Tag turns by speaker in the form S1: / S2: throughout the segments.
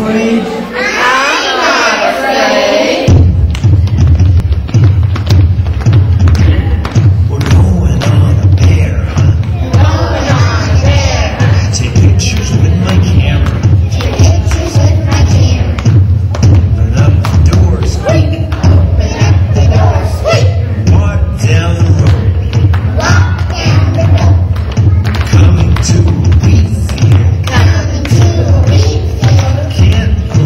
S1: afraid?
S2: I'm not afraid.
S1: We're going on a bear hunt.
S2: Going on a bear hunt.
S1: Take pictures with my camera.
S2: Take pictures with my camera.
S1: Open up the doors.
S2: Squeak. Open up the door. Squeak.
S1: Walk down the road.
S2: Walk down the road.
S1: Coming to a wheat field.
S2: Coming to a wheat field.
S1: Can't go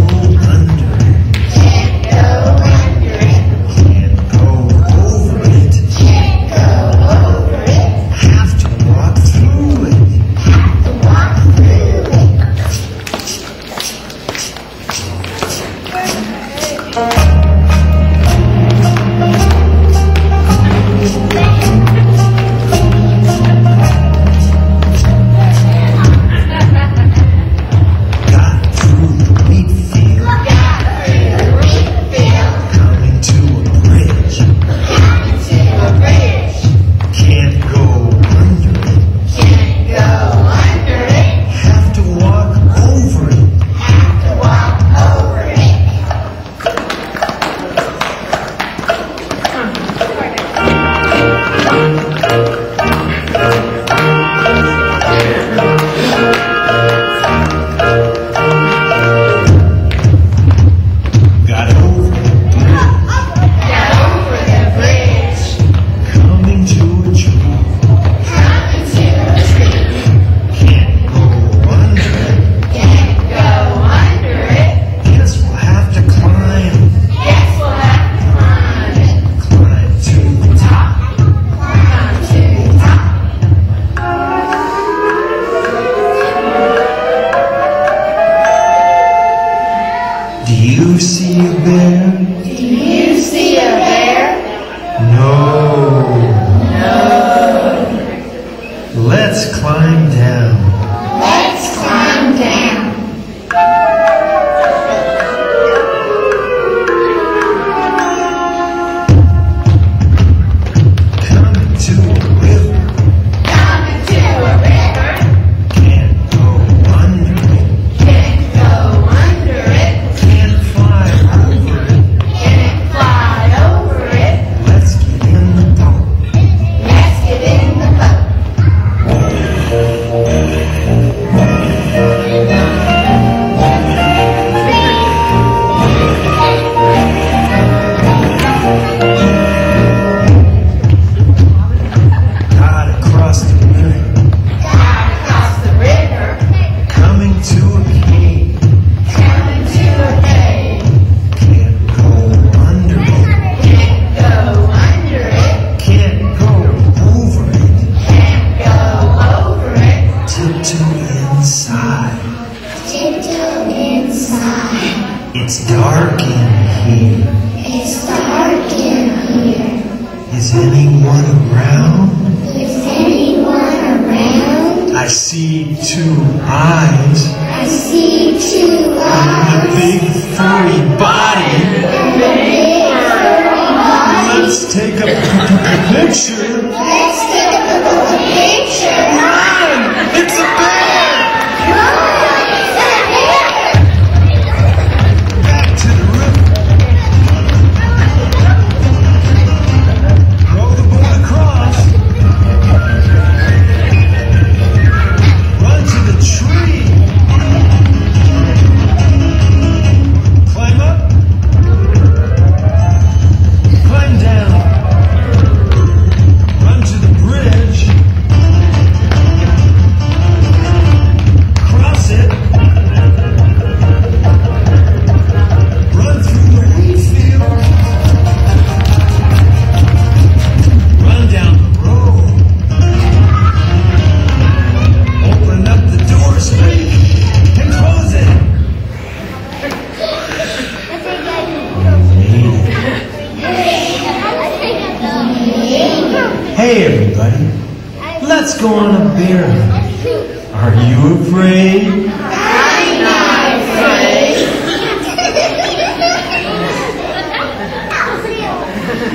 S1: under it.
S2: Can't go under it.
S1: Can't go over it.
S2: Can't go over it.
S1: Have to walk through it.
S2: Have to walk through it.
S1: Got through the wheat field.
S2: Got through the wheat field.
S1: Coming to a bridge.
S2: Coming to a bridge.
S1: Can't go under it.
S2: Can't go under it.
S1: Have to walk over it.
S2: Have to walk over it.
S1: Got over the bridge.
S2: Got over the bridge.
S1: Coming to a tree.
S2: Coming to a tree.
S1: Can't go under it.
S2: Can't go under it.
S1: Guess we'll have to climb.
S2: Guess we'll have to climb it.
S1: Climb to the top.
S2: Climb to the top.
S1: Do you see a bear?
S2: Do you see a bear?
S1: No. Let's climb down.
S2: Let's climb down.
S1: Coming to a river.
S2: Coming to a river.
S1: Can't go under it.
S2: Can't go under it.
S1: Can't fly over it.
S2: Can't fly over it.
S1: Let's get in the boat.
S2: Let's get in the boat.
S1: Got across the river.
S2: Got across the river.
S1: Coming to a cave.
S2: Coming to a cave.
S1: Can't go under it.
S2: Can't go under it.
S1: Can't go over it.
S2: Can't go over it.
S1: Tiptoe inside.
S2: Tiptoe inside.
S1: It's dark in here.
S2: It's dark in here.
S1: Is anyone around?
S2: Is anyone around?
S1: I see two eyes.
S2: I see two
S1: A
S2: eyes.
S1: big furry body. Let's take a picture.
S2: Let's take a picture.
S1: Run! It's a bear! Back to the river. Row the boat across. Run to the tree. Climb up. Climb down. Run to the bridge. Cross it. Run through the wheat field. Run down the road. Open up the door straight and close it. Hey everybody, let's go on a bear hunt. Are you afraid?